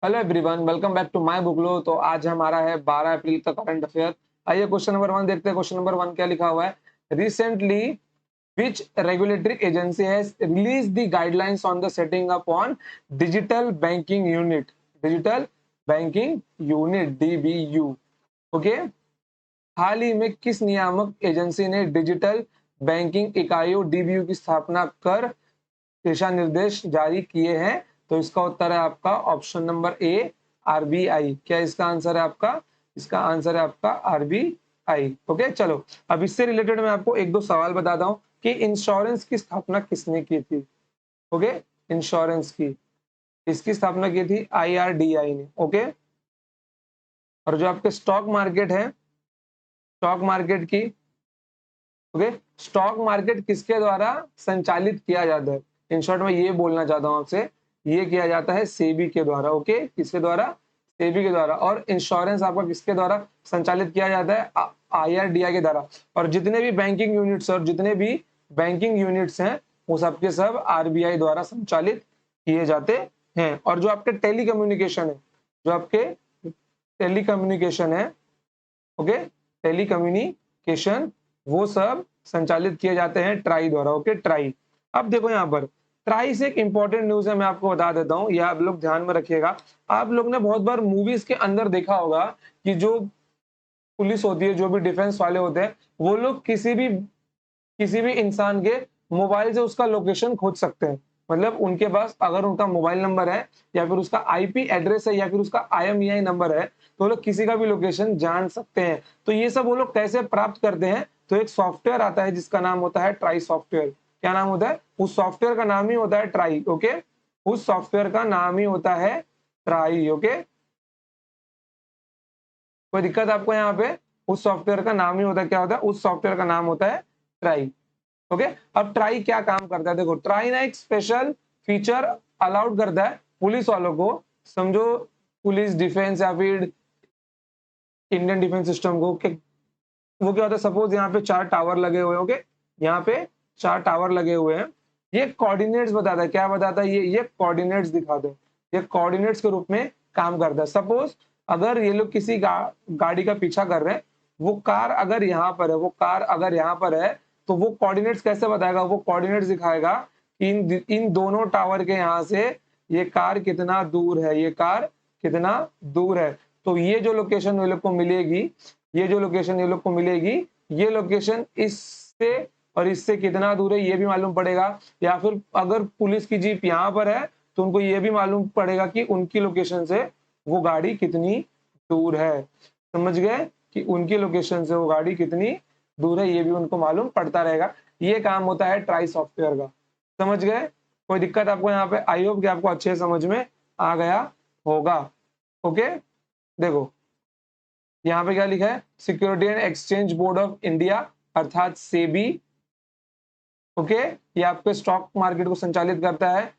Hello everyone, welcome back to my बुकलो। तो आज हमारा है 12 अप्रैल का करंट अफेयर। आइए क्वेश्चन नंबर 1 देखते हैं। क्वेश्चन नंबर 1 क्या लिखा हुआ है? Recently which regulatory agency has released the guidelines on the setting up on digital banking unit DBU? Okay, हाल ही में किस नियामक एजेंसी ने डिजिटल बैंकिंग इकाइयों डीबीयू की स्थापना कर दिशा निर्देश जारी किए हैं? तो इसका उत्तर है आपका ऑप्शन नंबर ए, आरबीआई। क्या इसका आंसर है आपका? इसका आंसर है आपका आरबीआई। ओके, चलो अब इससे रिलेटेड मैं आपको एक दो सवाल बताता हूं कि इंश्योरेंस की स्थापना किसने की थी। ओके, इंश्योरेंस की इसकी स्थापना की थी आईआरडीआई ने। ओके, और जो आपके स्टॉक मार्केट है, स्टॉक मार्केट की, ओके, स्टॉक मार्केट किसके द्वारा संचालित किया जाता है? इन शॉर्ट में ये बोलना चाहता हूं आपसे, ये किया जाता है सेबी के द्वारा। ओके, किसके द्वारा? सेबी के द्वारा। और इंश्योरेंस आपका किसके द्वारा संचालित किया जाता है? आईआरडीआई के द्वारा। और जितने भी बैंकिंग यूनिट्स और जितने भी बैंकिंग यूनिट्स हैं वो सबके सब आरबीआई द्वारा संचालित किए जाते हैं। और जो आपके टेलीकम्युनिकेशन है, जो आपके टेलीकम्युनिकेशन है, ओके, टेलीकम्युनिकेशन, वो सब संचालित किए जाते हैं ट्राई द्वारा। Okay, try. अब देखो यहाँ पर ट्राई से एक इंपॉर्टेंट न्यूज है, मैं आपको बता देता हूँ, यह आप लोग ध्यान में रखिएगा। आप लोग ने बहुत बार मूवीज के अंदर देखा होगा कि जो पुलिस होती है, जो भी डिफेंस वाले होते हैं, वो लोग किसी भी इंसान के मोबाइल से उसका लोकेशन खोज सकते हैं। मतलब उनके पास अगर उनका मोबाइल नंबर है या फिर उसका आईपी एड्रेस है या फिर उसका आईएमईआई नंबर है तो वो लोग किसी का भी लोकेशन जान सकते हैं। तो ये सब वो लोग कैसे प्राप्त करते हैं? तो एक सॉफ्टवेयर आता है जिसका नाम होता है ट्राई सॉफ्टवेयर। क्या नाम होता है? उस सॉफ्टवेयर का नाम ही होता है ट्राई। ओके, उस सॉफ्टवेयर का नाम ही होता है ट्राई। ओके, कोई दिक्कत आपको यहाँ पे? उस सॉफ्टवेयर का नाम ही होता है, क्या होता है? उस सॉफ्टवेयर का नाम होता है ट्राई। ओके, अब ट्राई क्या काम करता है? देखो, ट्राई ना एक स्पेशल फीचर अलाउड करता है पुलिस वालों को। समझो पुलिस डिफेंस या फिर इंडियन डिफेंस सिस्टम को वो क्या होता है? सपोज यहाँ पे 4 टावर लगे हुए हैं। ओके, यहाँ पे 4 टावर लगे हुए हैं। ये कोऑर्डिनेट्स बताता है। क्या बताता है? ये कोऑर्डिनेट्स दिखाते हैं। ये कोऑर्डिनेट्स के रूप में काम करता है। सपोज अगर ये लोग किसी गाड़ी का पीछा कर रहे हैं, वो कार अगर यहाँ पर है, वो कार अगर यहाँ पर है, तो वो कोऑर्डिनेट्स कैसे बताएगा? वो कोऑर्डिनेट्स दिखाएगा कि इन दोनों टावर के यहाँ से ये कार कितना दूर है, ये कार कितना दूर है। तो ये जो लोकेशन ये लोग को मिलेगी, ये जो लोकेशन ये लोग को मिलेगी, ये लोकेशन इससे और इससे कितना दूर है ये भी मालूम पड़ेगा। या फिर अगर पुलिस की जीप यहाँ पर है तो उनको ये भी मालूम पड़ेगा कि उनकी लोकेशन से वो गाड़ी कितनी दूर है। समझ गए कि उनकी लोकेशन से वो गाड़ी कितनी दूर है, ये भी उनको मालूम पड़ता रहेगा। ये काम होता है ट्राई सॉफ्टवेयर का। समझ गए? कोई दिक्कत आपको यहाँ पे? आई होप कि आपको अच्छे समझ में आ गया होगा। ओके, देखो यहाँ पे क्या लिखा है? Security and exchange board of India अर्थात सेबी। ओके, ये आपके स्टॉक मार्केट को संचालित करता है।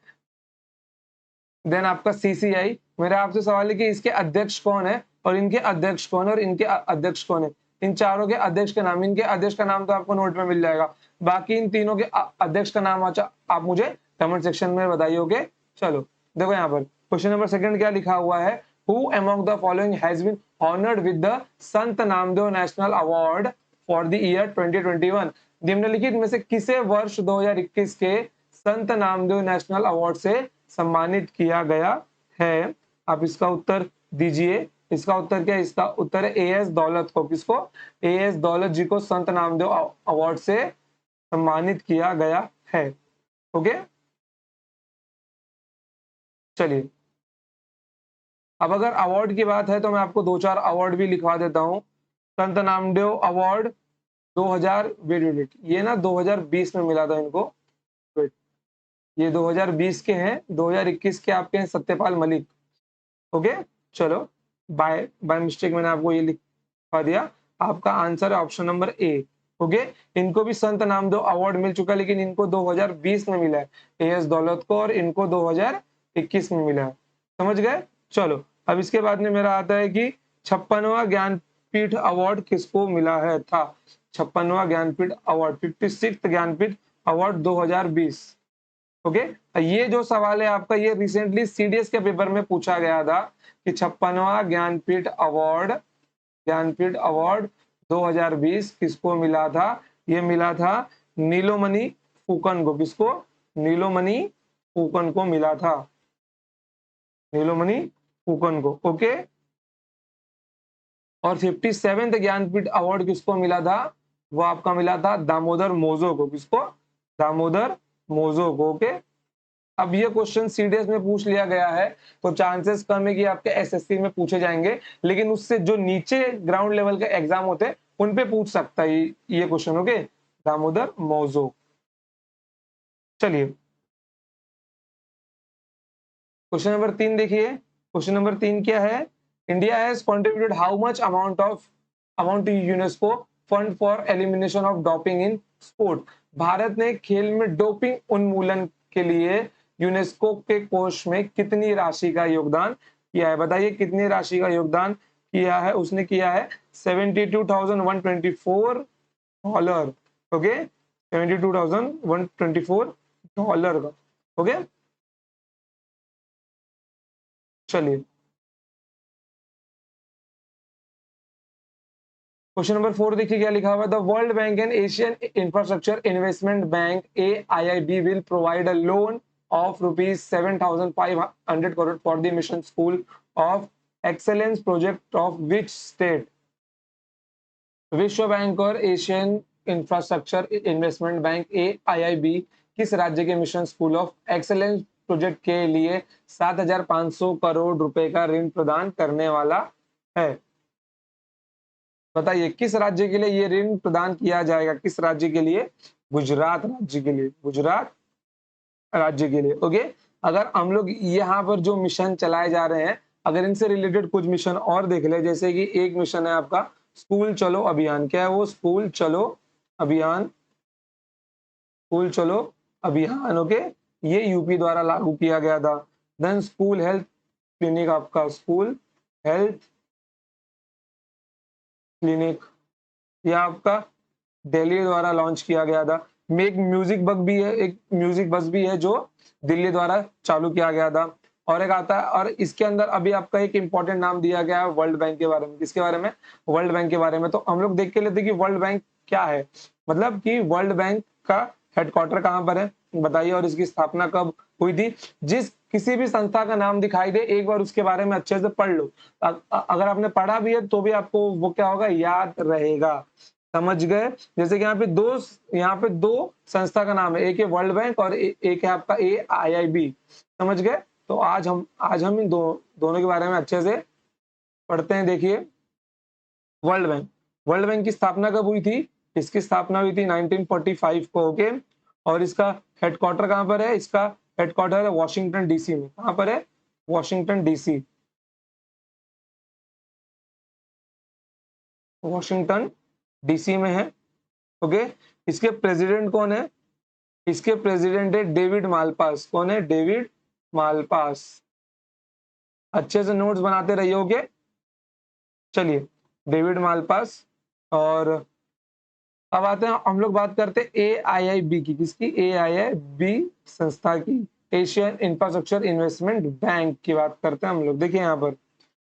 देन आपका सीसीआई। मेरा आपसे सवाल है कि इसके अध्यक्ष कौन है और इनके अध्यक्ष कौन है और इनके अध्यक्ष कौन है? इन चारों के अध्यक्ष का नाम, इनके अध्यक्ष का नाम तो आपको नोट में मिल जाएगा। बाकी इन तीनों के अध्यक्ष का नाम अच्छा आप मुझे कमेंट सेक्शन में बताइए। ओके, चलो देखो यहाँ पर क्वेश्चन नंबर 2 क्या लिखा हुआ है? Who among the following has been honoured with the Sant Namdev national award for the year 2021? निम्नलिखित में से किसे वर्ष 2021 के संत नामदेव नेशनल अवार्ड से सम्मानित किया गया है? आप इसका उत्तर दीजिए। इसका उत्तर क्या है? इसका उत्तर है एएस दौलत को। किसको? एएस दौलत जी को संत नामदेव अवार्ड से सम्मानित किया गया है। ओके, चलिए अब अगर अवार्ड की बात है तो मैं आपको 2-4 अवार्ड भी लिखवा देता हूं। Sant Namdev award 2000, wait wait wait, ये ना 2020 में मिला था इनको। वेट, ये 2020 के हैं, 2021 के आपके हैं सत्यपाल मलिक। ओके, चलो बाय बाय मिस्टेक मैंने आपको ये लिखवा दिया। आपका आंसर है ऑप्शन नंबर ए। ओके, इनको भी संत नामदेव अवार्ड मिल चुका है लेकिन इनको 2020 में मिला है एएस दौलत को, और इनको 2021 में मिला है। समझ गए? चलो अब इसके बाद में मेरा आता है कि 56वां ज्ञानपीठ अवार्ड किसको मिला है था? 56वां Jnanpith award, 56th Jnanpith award 2020। Okay, ये जो सवाल है आपका, ये रिसेंटली सीडीएस के पेपर में पूछा गया था कि 56वां ज्ञानपीठ अवार्ड 2020 किसको मिला था? ये मिला था नीलोमणि फुकन को। किसको? नीलोमणि फुकन को मिला था, नीलोमणि फुकन को। ओके, और 57th ज्ञानपीठ अवार्ड किसको मिला था? वो आपका मिला था दामोदर मोजो को। किसको? दामोदर मोजो को। ओके, अब ये क्वेश्चन सीडीएस में पूछ लिया गया है, तो चांसेस कम है कि आपके एसएससी में पूछे जाएंगे, लेकिन उससे जो नीचे ग्राउंड लेवल के एग्जाम होते हैं उन पे पूछ सकता है ये क्वेश्चन। ओके, दामोदर मोजो। चलिए क्वेश्चन नंबर 3 देखिए। क्वेश्चन नंबर 3 क्या है? India has contributed how much amount to UNESCO fund for elimination of doping in sport. Bharat ने खेल में डोपिंग उन्मूलन के लिए यूनेस्को के कोष में कितनी राशि का योगदान किया है? बताइए कितनी राशि का योगदान किया है? उसने किया है $72,124। ओके, $72,124 का। ओके, चलिए क्वेश्चन नंबर 4 देखिए क्या लिखा हुआ है। The world bank and Asian infrastructure investment bank AIIB will provide a loan of ₹7,500 crore for the mission school of excellence project of which state? विश्व बैंक और Asian infrastructure investment bank AIIB किस राज्य के mission school of excellence project के लिए 7,500 करोड़ रुपए का ऋण प्रदान करने वाला है? बताइए किस राज्य के लिए ये ऋण प्रदान किया जाएगा? किस राज्य के लिए? गुजरात राज्य के लिए। गुजरात राज्य के लिए। ओके, अगर हम लोग यहाँ पर जो मिशन चलाए जा रहे हैं, अगर इनसे रिलेटेड कुछ मिशन और देख ले, जैसे कि एक मिशन है आपका स्कूल चलो अभियान। क्या है वो? स्कूल चलो अभियान। स्कूल चलो अभियान। ओके, ये यूपी द्वारा लागू किया गया था। देन स्कूल हेल्थ क्लिनिक, आपका स्कूल हेल्थ क्लिनिक, यह आपका दिल्ली द्वारा लॉन्च किया गया था। एक म्यूजिक बग भी है, एक म्यूजिक बस भी है जो दिल्ली द्वारा चालू किया गया था। और एक आता है, और इसके अंदर अभी आपका एक इंपॉर्टेंट नाम दिया गया है वर्ल्ड बैंक के बारे में। किसके बारे में? वर्ल्ड बैंक के बारे में। तो हम लोग देख के लेते कि वर्ल्ड बैंक क्या है। मतलब कि वर्ल्ड बैंक का हेडक्वार्टर कहाँ पर है बताइए, और इसकी स्थापना कब हुई थी? जिस किसी भी संस्था का नाम दिखाई दे, एक बार उसके बारे में अच्छे से पढ़ लो। अगर आपने पढ़ा भी है तो भी आपको वो क्या होगा, याद रहेगा। समझ गए? जैसे कि यहाँ पे दो संस्था का नाम है, एक है वर्ल्ड बैंक और एक है आपका AIIB। समझ गए? तो आज हम इन दोनों के बारे में अच्छे से पढ़ते हैं। देखिए वर्ल्ड बैंक की स्थापना कब हुई थी? इसकी स्थापना हुई थी 1945 को। ओके, और इसका हेडक्वार्टर कहाँ पर है? इसका हेडक्वार्टर है वॉशिंगटन DC में। कहाँ पर है? Washington DC। वॉशिंगटन DC में है। ओके, इसके प्रेसिडेंट कौन है? इसके प्रेसिडेंट है डेविड मालपास। कौन है? David Malpass. अच्छे से नोट्स बनाते रहिए। चलिए, डेविड मालपास। और अब आते हैं, हम लोग बात करते हैं AIIB की। किसकी? AIIB संस्था की, एशियन इंफ्रास्ट्रक्चर इन्वेस्टमेंट बैंक की बात करते हैं हम लोग। देखिए यहाँ पर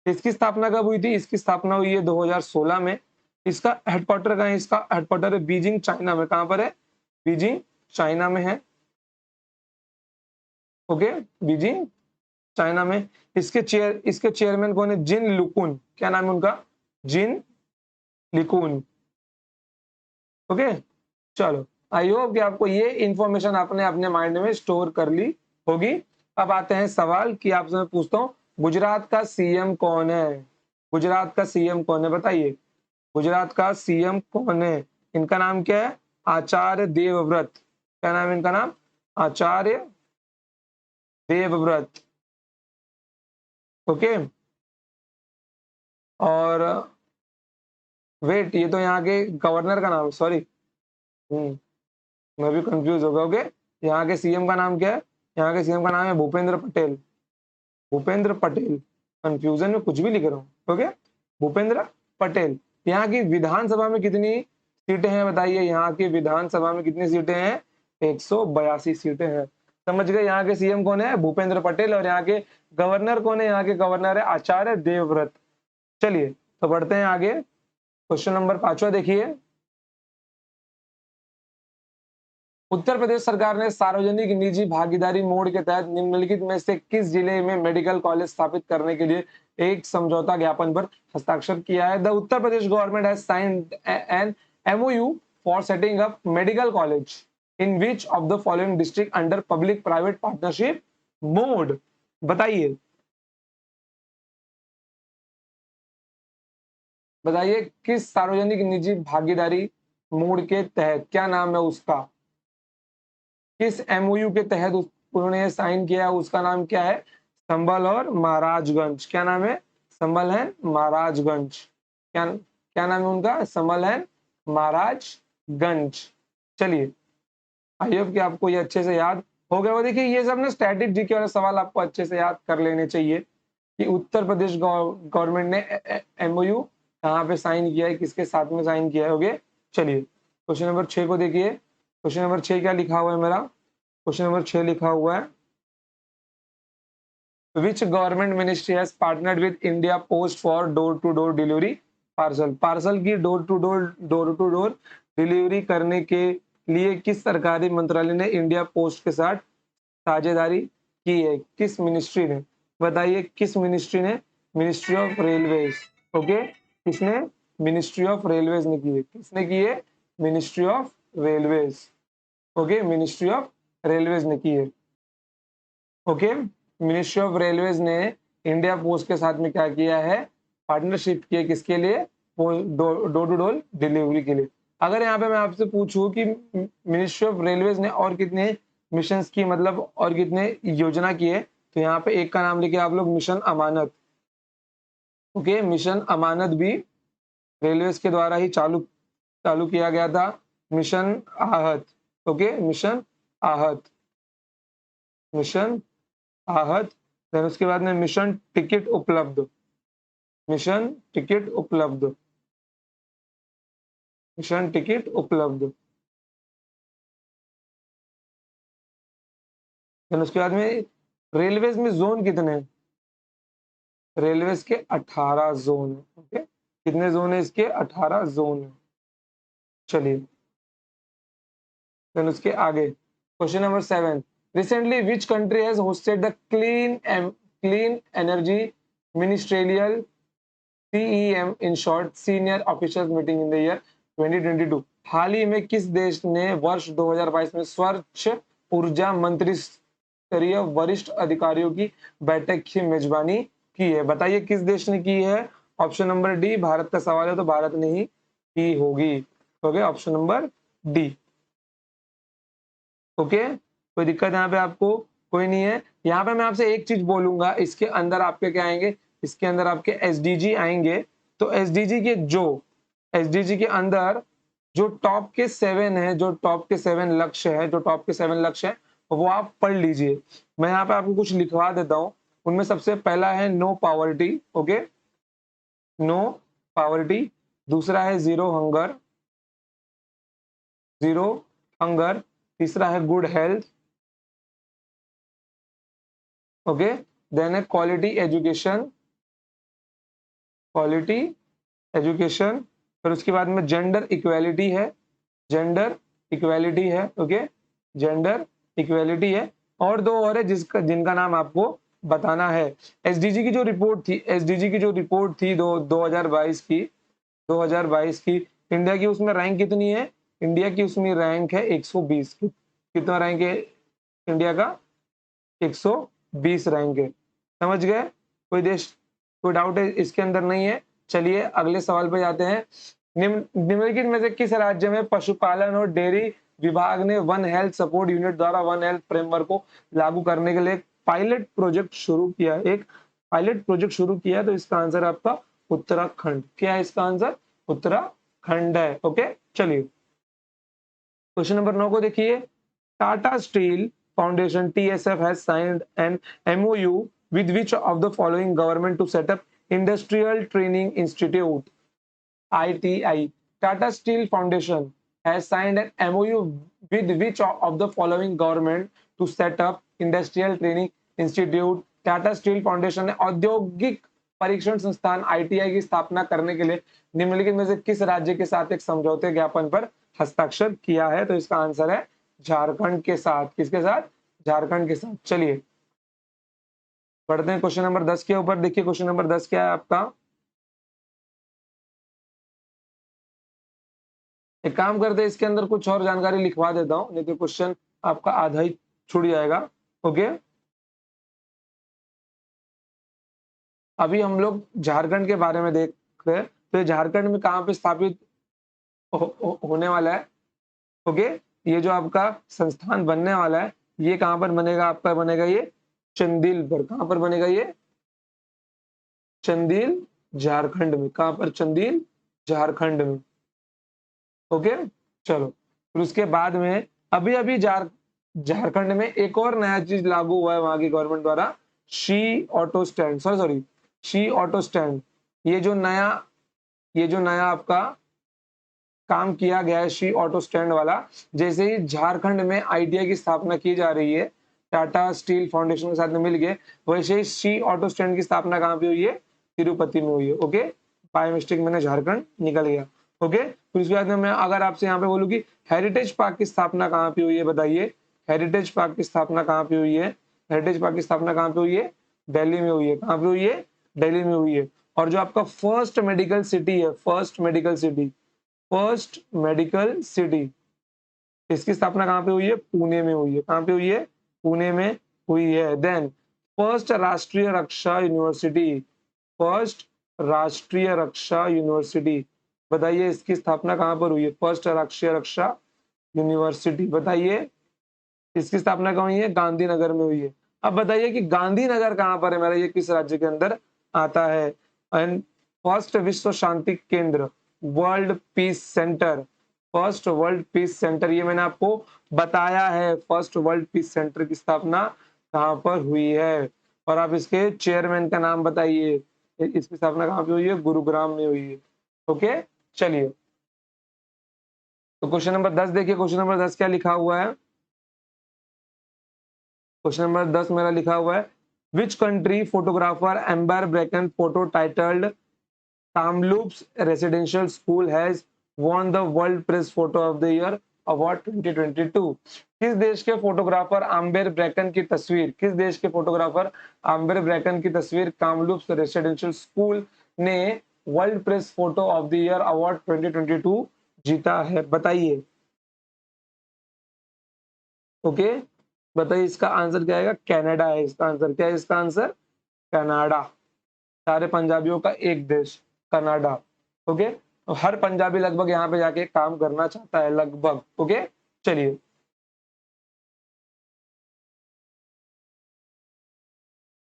इसकी स्थापना कब हुई थी? इसकी स्थापना हुई है 2016 में। इसका हेडक्वार्टर कहाँ है? इसका हेडक्वार्टर है बीजिंग, चाइना में। कहाँ पर है? बीजिंग, चाइना में है। ओके, बीजिंग, चाइना में। इसके चेयरमैन कौन है? जिन लुकुन। क्या नाम है उनका? जिन लिकुन। ओके, चलो, आई होप कि आपको ये इंफॉर्मेशन आपने अपने माइंड में स्टोर कर ली होगी। अब आते हैं सवाल कि आपसे मैं पूछता हूँ, गुजरात का सीएम कौन है? गुजरात का सीएम कौन है? बताइए गुजरात का सीएम कौन है? इनका नाम क्या है? आचार्य देवव्रत। क्या नाम है इनका? नाम आचार्य देवव्रत। ओके, और वेट, ये तो यहाँ के गवर्नर का नाम है, सॉरी। मैं भी कंफ्यूज हो गया। ओके, यहाँ के सीएम का नाम क्या है? यहाँ के सीएम का नाम है भूपेंद्र पटेल। भूपेंद्र पटेल, कंफ्यूजन में कुछ भी लिख रहा हूँ। ओके, भूपेंद्र पटेल। यहाँ की विधानसभा में कितनी सीटें हैं बताइए? यहाँ की विधानसभा में कितनी सीटें हैं? 182 सीटें हैं। समझ गए? यहाँ के सीएम कौन है? भूपेंद्र पटेल। और यहाँ के गवर्नर कौन है? यहाँ के गवर्नर है आचार्य देवव्रत। चलिए तो बढ़ते हैं आगे। क्वेश्चन नंबर 5वां देखिए। उत्तर प्रदेश सरकार ने सार्वजनिक निजी भागीदारी मोड के तहत निम्नलिखित में से किस जिले में मेडिकल कॉलेज स्थापित करने के लिए एक समझौता ज्ञापन पर हस्ताक्षर किया है? The Uttar Pradesh government has signed an MOU for setting up medical college in which of the following district under public private partnership mode? बताइए बताइए किस सार्वजनिक निजी भागीदारी मोड के तहत, क्या नाम है उसका? किस एमओयू के तहत उन्होंने साइन किया, उसका नाम क्या है? संभल और महाराजगंज। क्या नाम है? संभल है महाराजगंज। क्या क्या नाम है उनका? संभल है महाराजगंज। चलिए आई होप कि आपको ये अच्छे से याद हो गया। वो देखिए ये सब ना स्टैटिक जीके वाले सवाल आपको अच्छे से याद कर लेने चाहिए कि उत्तर प्रदेश गवर्नमेंट ने एमओयू कहाँ पे साइन किया है, किसके साथ में साइन किया है। ओके चलिए क्वेश्चन नंबर 6 को देखिए। क्वेश्चन नंबर 6 क्या लिखा हुआ है मेरा? क्वेश्चन नंबर 6 लिखा हुआ है which government ministry has partnered with India post for door to door delivery parcel? Parcel की डोर टू डोर डिलीवरी करने के लिए किस सरकारी मंत्रालय ने इंडिया पोस्ट के साथ साझेदारी की है? किस मिनिस्ट्री ने? बताइए किस मिनिस्ट्री ने? Ministry of railways. ओके किसने? मिनिस्ट्री ऑफ रेलवेज ने की है। किसने की है? Ministry of railways. Okay ministry of railways ने की है। ओके मिनिस्ट्री ऑफ रेलवेज ने इंडिया पोस्ट के साथ में क्या किया है? पार्टनरशिप की है। किसके लिए? डोर टू डोर डिलीवरी के लिए। अगर यहाँ पे मैं आपसे पूछूं कि मिनिस्ट्री ऑफ रेलवेज ने और कितने मिशन की, मतलब और कितने योजना की है, तो यहाँ पे एक का नाम लिखे आप लोग, मिशन अमानत। ओके मिशन अमानत भी रेलवेज के द्वारा ही चालू चालू किया गया था। मिशन आहत। ओके मिशन आहत, मिशन आहत। देन उसके बाद में मिशन टिकट उपलब्ध, मिशन टिकट उपलब्ध, मिशन टिकट उपलब्ध। देन उसके बाद में रेलवेज में जोन कितने हैं? रेलवेज के 18 जोन है। ओके कितने जोन है इसके? 18 जोन है। चलिए देन उसके आगे question number 7। Recently which country has hosted the clean energy ministerial CEM in short senior officers meeting in the year 2022? हाल ही में किस देश ने वर्ष 2022 में स्वच्छ ऊर्जा मंत्री स्तरीय वरिष्ठ अधिकारियों की बैठक की मेजबानी की है? बताइए किस देश ने की है? Option number D. भारत का सवाल है तो भारत ने ही की होगी। Okay option number D. Okay कोई दिक्कत यहाँ पे आपको? कोई नहीं है। यहाँ पे मैं आपसे एक चीज बोलूंगा, इसके अंदर आपके क्या आएंगे? इसके अंदर आपके एसडीजी आएंगे। तो एसडीजी के एसडीजी के अंदर जो टॉप के 7 है, जो टॉप के 7 लक्ष्य है, जो टॉप के 7 लक्ष्य है वो आप पढ़ लीजिए। मैं यहाँ पे आपको कुछ लिखवा देता हूँ। उनमें सबसे पहला है no poverty. Okay no poverty. दूसरा है जीरो हंगर। तीसरा है गुड हेल्थ। ओके देन है क्वालिटी एजुकेशन, क्वालिटी एजुकेशन। फिर उसके बाद में जेंडर इक्वेलिटी है, जेंडर इक्वेलिटी है। ओके जेंडर इक्वेलिटी है। और दो और है जिनका नाम आपको बताना है। एसडीजी की जो रिपोर्ट थी, एसडीजी की जो रिपोर्ट थी 2022 की, 2022 की, इंडिया की उसमें रैंक कितनी है? इंडिया की उसमें रैंक है 120 की। कितना रैंक है इंडिया का? 120 रैंक है। समझ गए? कोई देश, कोई डाउट है इसके अंदर नहीं है? चलिए अगले सवाल पे जाते हैं। निम्नलिखित में से किस राज्य में पशुपालन और डेयरी विभाग ने वन हेल्थ सपोर्ट यूनिट द्वारा वन हेल्थ फ्रेमवर्क को लागू करने के लिए एक पायलट प्रोजेक्ट शुरू किया? एक पायलट प्रोजेक्ट शुरू किया। तो इसका आंसर आपका उत्तराखंड। क्या है इसका आंसर? उत्तराखंड है। ओके चलिए क्वेश्चन नंबर 9 को देखिए। Tata steel foundation TSF has signed an MOU with which of the following government to set up Industrial Training Institute ITI? Tata Steel Foundation has signed an MOU with which of the following government to set up industrial training institute. Tata steel foundation ने औद्योगिक परीक्षण संस्थान ITI की स्थापना करने के लिए निम्नलिखित में से किस राज्य के साथ एक समझौते ज्ञापन पर हस्ताक्षर किया है? तो इसका आंसर है झारखंड के साथ। किसके साथ? झारखंड के साथ। चलिए पढ़ते हैं क्वेश्चन नंबर 10 के ऊपर। देखिए क्वेश्चन नंबर 10 क्या है आपका। एक काम करते हैं, इसके अंदर कुछ और जानकारी लिखवा देता हूं, नहीं तो क्वेश्चन आपका आधा ही छूट जाएगा। ओके, अभी हम लोग झारखंड के बारे में देख रहे हैं। तो झारखंड में कहां पे स्थापित होने वाला है? ओके, ये जो आपका संस्थान बनने वाला है ये कहां पर बनेगा? आपका बनेगा ये चंदील पर। कहां पर बनेगा ये? चंदील झारखंड में। कहां पर? चंदील झारखंड में। ओके, चलो फिर उसके बाद में अभी अभी झारखंड में एक और नया चीज लागू हुआ है वहां की गवर्नमेंट द्वारा, she auto stand. Sorry she auto stand. ये जो नया आपका काम किया गया है शी ऑटो स्टैंड वाला, जैसे ही झारखंड में आईटीआई की स्थापना की जा रही है टाटा स्टील फाउंडेशन के साथ में मिलके, वैसे ही शी ऑटो स्टैंड की स्थापना कहां पे हुई है? तिरुपति में हुई है। ओके, बाय मिस्टेक मैंने झारखंड निकल गया। ओके, फिर उसके बाद में मैं अगर आपसे यहाँ पे बोलूँ कि हेरिटेज पार्क की स्थापना कहाँ पे हुई है? बताइए, हेरिटेज पार्क की स्थापना कहाँ पे हुई है? हेरिटेज पार्क की स्थापना कहाँ पे हुई है? दिल्ली में हुई है। कहाँ पे हुई है? दिल्ली में हुई है। और जो आपका फर्स्ट मेडिकल सिटी है, फर्स्ट मेडिकल सिटी, इसकी स्थापना कहाँ पे हुई है? पुणे में हुई है। कहाँ पे हुई है? पुणे में हुई है। देन फर्स्ट राष्ट्रीय रक्षा यूनिवर्सिटी, फर्स्ट राष्ट्रीय रक्षा यूनिवर्सिटी, बताइए इसकी स्थापना कहां पर हुई है? फर्स्ट राष्ट्रीय रक्षा यूनिवर्सिटी, बताइए इसकी स्थापना कहाँ हुई है? गांधीनगर में हुई है। अब बताइए कि गांधीनगर कहां पर है मेरा? ये किस राज्य के अंदर आता है? एंड फर्स्ट विश्व शांति केंद्र, world peace centre, first world peace centre, ये मैंने आपको बताया है। फर्स्ट वर्ल्ड पीस सेंटर की स्थापना कहां पर हुई है? और आप इसके चेयरमैन का नाम बताइए। इसकी स्थापना कहां पे हुई है? गुरुग्राम में हुई है। ओके, चलिए तो क्वेश्चन नंबर 10 देखिए। क्वेश्चन नंबर 10 क्या लिखा हुआ है? क्वेश्चन नंबर 10 मेरा लिखा हुआ है, which country photographer Amber Bracken photo titled Kamloops residential school has won the world press photo of the year award 2022? किस देश के फोटोग्राफर आम्बेर ब्रेकन की तस्वीर, किस देश के फोटोग्राफर आम्बेर ब्रेकन की तस्वीर कामलूप्स रेसिडेंशियल स्कूल ने world press photo of the year award 2022 जीता है? बताइए। ओके, बताइए इसका आंसर क्या आएगा? कनाडा है इसका आंसर। क्या है इसका आंसर? कनाडा। सारे पंजाबियों का एक देश, कनाडा। ओके, तो हर पंजाबी लगभग यहाँ पे जाके काम करना चाहता है लगभग। ओके, चलिए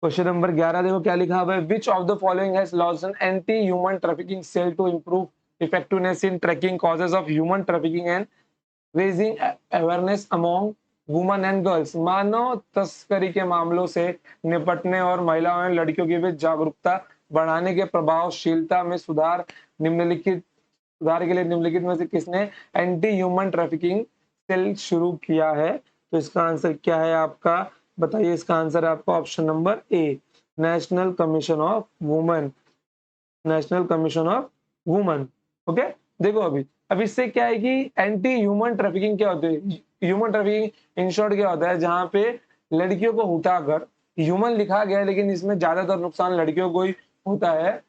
क्वेश्चन नंबर 11 देखो क्या लिखा हुआ है, which of the following has launched an anti human trafficking cell to improve effectiveness in tracking causes of human trafficking and raising awareness among women and girls? मानव तस्करी के मामलों से निपटने और महिलाओं और लड़कियों के बीच जागरूकता बढ़ाने के प्रभावशीलता में सुधार के लिए निम्नलिखित में से किसने एंटी ह्यूमन ट्रैफिकिंग सेल शुरू किया है? तो इसका आंसर क्या है आपका? बताइए इसका आंसर है आपका option number A, national commission of women. National commission of women. Okay, देखो अब इससे क्या है कि एंटी ह्यूमन ट्रैफिकिंग क्या होती है? ह्यूमन ट्रैफिकिंग इन शॉर्ट क्या होता है? जहां पे लड़कियों को उठाकर, ह्यूमन लिखा गया है लेकिन इसमें ज्यादातर नुकसान लड़कियों को ही होता है।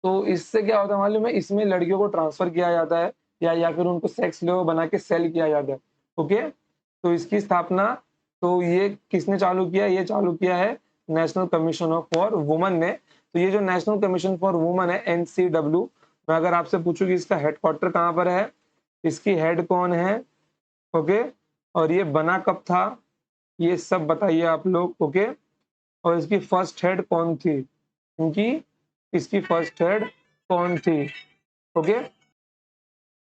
तो इससे क्या होता है मालूम है? इसमें लड़कियों को ट्रांसफर किया जाता है या फिर उनको सेक्स स्लेव बना के सेल किया जाता है। ओके, तो इसकी स्थापना तो ये किसने चालू किया? ये चालू किया है national commission of for women ने। तो ये जो नेशनल कमीशन फॉर वुमेन है एनसीडब्ल्यू, मैं अगर आपसे पूछूं कि इसका हेडक्वार्टर कहाँ पर है, इसकी हेड कौन है? ओके, और ये बना कब था, ये सब बताइए आप लोग। ओके, और इसकी फर्स्ट हेड कौन थी? इनकी इसकी फर्स्ट हेड कौन थी? ओके,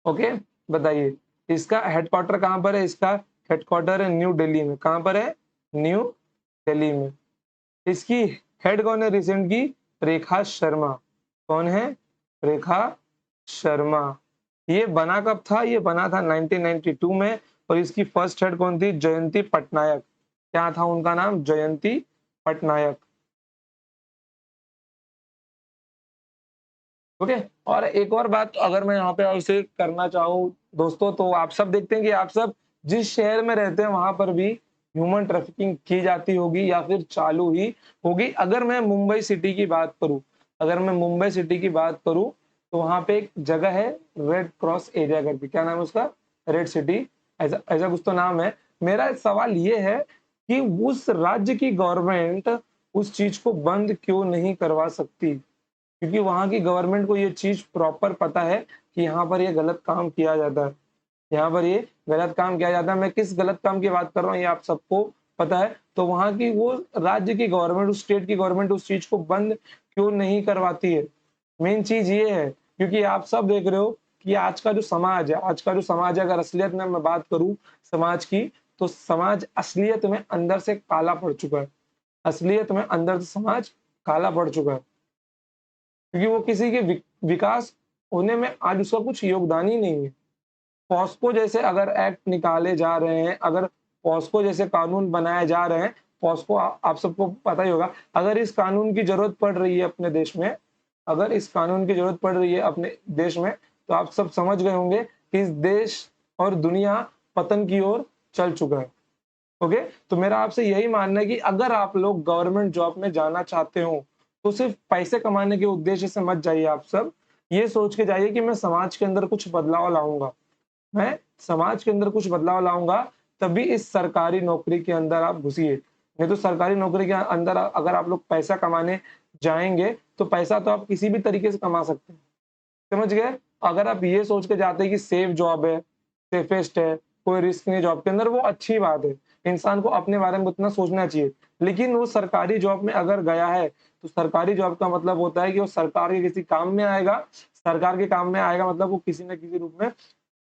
ओके, बताइए इसका हेडक्वार्टर कहाँ पर है? इसका हेडक्वार्टर है न्यू दिल्ली में। कहाँ पर है? न्यू दिल्ली में। इसकी हेड कौन है रिसेंट की? रेखा शर्मा। कौन है? रेखा शर्मा। ये बना कब था? ये बना था 1992 में, और इसकी फर्स्ट हेड कौन थी? जयंती पटनायक। क्या था उनका नाम? जयंती पटनायक। ओके। और एक और बात अगर मैं यहाँ पे आपसे करना चाहूँ दोस्तों, तो आप सब देखते हैं कि आप सब जिस शहर में रहते हैं वहां पर भी ह्यूमन ट्रैफिकिंग की जाती होगी या फिर चालू ही होगी। अगर मैं मुंबई सिटी की बात करूं, अगर मैं मुंबई सिटी की बात करूं, तो वहां पे एक जगह है रेड क्रॉस एरिया करके। क्या नाम है उसका? रेड सिटी, ऐसा ऐसा कुछ तो नाम है। मेरा सवाल ये है कि उस राज्य की गवर्नमेंट उस चीज को बंद क्यों नहीं करवा सकती? क्योंकि वहां की गवर्नमेंट को ये चीज प्रॉपर पता है कि यहाँ पर ये गलत काम किया जाता है, यहाँ पर ये गलत काम किया जाता है। मैं किस गलत काम की बात कर रहा हूँ ये आप सबको पता है। तो वहां की वो राज्य की गवर्नमेंट, उस स्टेट की गवर्नमेंट उस चीज को बंद क्यों नहीं करवाती है? मेन चीज ये है, क्योंकि आप सब देख रहे हो कि आज का जो समाज है, आज का जो समाज है, अगर असलियत में मैं बात करूं समाज की, तो समाज असलियत में अंदर से काला पड़ चुका है। असलियत में अंदर से समाज काला पड़ चुका है, क्योंकि वो किसी के विकास होने में आज उसका कुछ योगदान ही नहीं है। पॉस्को जैसे अगर एक्ट निकाले जा रहे हैं, अगर पॉस्को जैसे कानून बनाए जा रहे हैं, पॉस्को आप सबको पता ही होगा। अगर इस कानून की जरूरत पड़ रही है अपने देश में, अगर इस कानून की जरूरत पड़ रही है अपने देश में, तो आप सब समझ गए होंगे कि इस देश और दुनिया पतन की ओर चल चुका है। ओके। तो मेरा आपसे यही मानना है कि अगर आप लोग गवर्नमेंट जॉब में जाना चाहते हो, तो सिर्फ पैसे कमाने के उद्देश्य से मत जाइए। आप सब ये सोच के जाइए कि मैं समाज के अंदर कुछ बदलाव लाऊंगा, मैं समाज के अंदर कुछ बदलाव लाऊंगा, तभी इस सरकारी नौकरी के अंदर आप घुसिए। नहीं तो सरकारी नौकरी के अंदर अगर आप लोग पैसा कमाने जाएंगे, तो पैसा तो आप किसी भी तरीके से कमा सकते हैं, समझ गए? अगर आप ये सोच के जाते हैं कि सेफ जॉब है, सेफेस्ट है, कोई रिस्क नहीं जॉब के अंदर, वो अच्छी बात है। इंसान को अपने बारे में उतना सोचना चाहिए। लेकिन वो सरकारी जॉब में अगर गया है, तो सरकारी जॉब का मतलब होता है कि वो सरकार के किसी काम में आएगा। सरकार के काम में आएगा मतलब वो किसी न किसी रूप में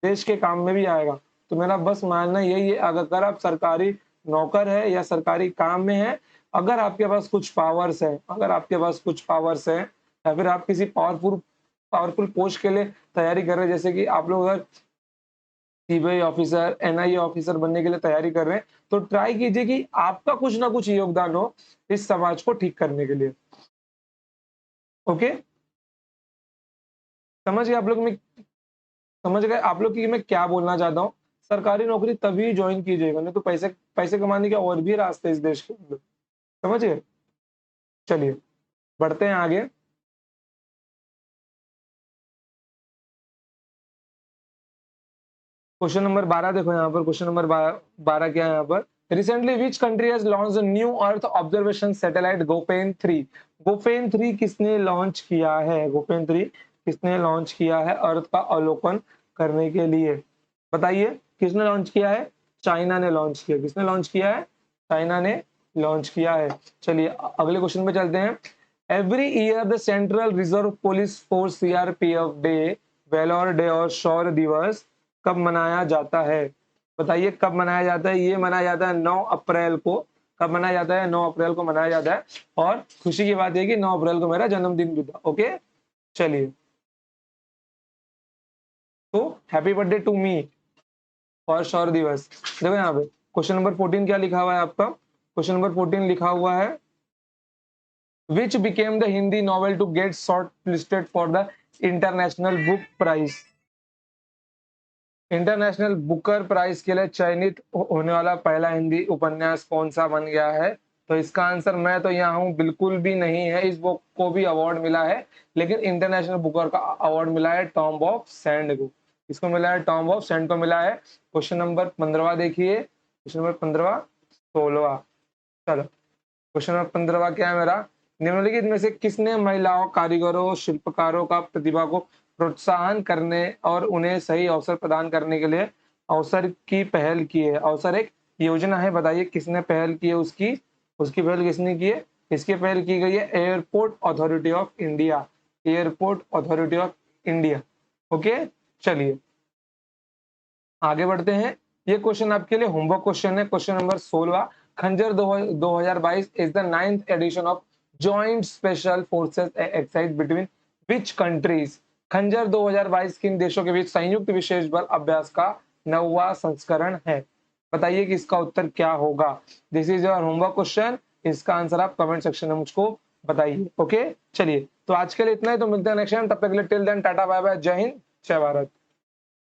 देश के काम में भी आएगा। तो मेरा बस मानना यही है, अगर आप सरकारी नौकर है या सरकारी काम में है, अगर आपके पास कुछ पावर्स है, अगर आपके पास कुछ पावर्स है, या फिर आप किसी पावरफुल पावरफुल पोस्ट के लिए तैयारी कर रहे हैं, जैसे कि आप लोग अगर सीबीआई ऑफिसर, एनआईए ऑफिसर बनने के लिए तैयारी कर रहे हैं, तो ट्राई कीजिए कि आपका कुछ ना कुछ योगदान हो इस समाज को ठीक करने के लिए। ओके। समझ गए आप लोग? मैं समझ गए आप लोग कि मैं क्या बोलना चाहता हूँ? सरकारी नौकरी तभी ज्वाइन कीजिएगा, नहीं तो पैसे पैसे कमाने के और भी रास्ते हैं इस देश के अंदर। समझ गए? चलिए बढ़ते हैं आगे। क्वेश्चन नंबर 12 देखो यहाँ पर। क्वेश्चन नंबर 12 क्या है यहाँ पर? Recently which country has launched new earth observation satellite Gaofen 3? Gaofen 3 किसने लॉन्च किया है? गोपेन 3 किसने लॉन्च किया है अर्थ का अवलोकन करने के लिए? बताइए किसने लॉन्च किया है? चाइना ने लॉन्च किया। किसने लॉन्च किया है? चाइना ने लॉन्च किया है। चलिए अगले क्वेश्चन पे चलते हैं। Every year the central reserve police force CRPF day, valour day और शौर्य दिवस कब मनाया जाता है? बताइए कब मनाया जाता है? ये मनाया जाता है 9 अप्रैल को। कब मनाया जाता है? 9 अप्रैल को मनाया जाता है। और खुशी की बात है कि 9 अप्रैल को मेरा जन्मदिन भी था। ओके। चलिए, तो हैप्पी बर्थडे टू मी और शौर्य दिवस। देखो यहाँ पे क्वेश्चन नंबर 14 क्या लिखा हुआ है आपका? क्वेश्चन नंबर 14 लिखा हुआ है which became the Hindi novel to get shortlisted for the International Book Prize? International Booker prize के लिए चयनित होने वाला पहला हिंदी उपन्यास कौन सा बन गया है? तो इसका आंसर मैं तो यहाँ हूँ बिल्कुल भी नहीं है। इस बुक को भी अवार्ड मिला है, लेकिन इंटरनेशनल बुकर का अवार्ड मिला है टॉम ऑफ सैंड को। इसको मिला है टॉम ऑफ सैंड को मिला है। क्वेश्चन नंबर 15 देखिए। Question number 15, 16। चलो क्वेश्चन नंबर 15 क्या है मेरा? निम्नलिखित में से किसने महिलाओं कारीगरों शिल्पकारों का प्रतिभा को प्रोत्साहन करने और उन्हें सही अवसर प्रदान करने के लिए अवसर की पहल की है? अवसर एक योजना है, बताइए किसने पहल की है? उसकी उसकी पहल किसने की है? इसकी पहल की गई है airport authority of India. Airport authority of India. Okay. चलिए आगे बढ़ते हैं। ये क्वेश्चन आपके लिए होमवर्क क्वेश्चन है। Question number 16। Khanjar 2022 is the 9th edition of joint special forces exercise between which countries? Khanjar 2022 किन देशों के बीच संयुक्त विशेष बल अभ्यास का 9वां संस्करण है। बताइए कि इसका उत्तर क्या होगा। This is your homework question, इसका आंसर आप कमेंट सेक्शन में मुझको बताइए। ओके, चलिए तो आज के लिए इतना ही, तो मिलते हैं नेक्स्ट टाइम। तब तक के लिए till then tata bye bye, जय हिंद जय भारत।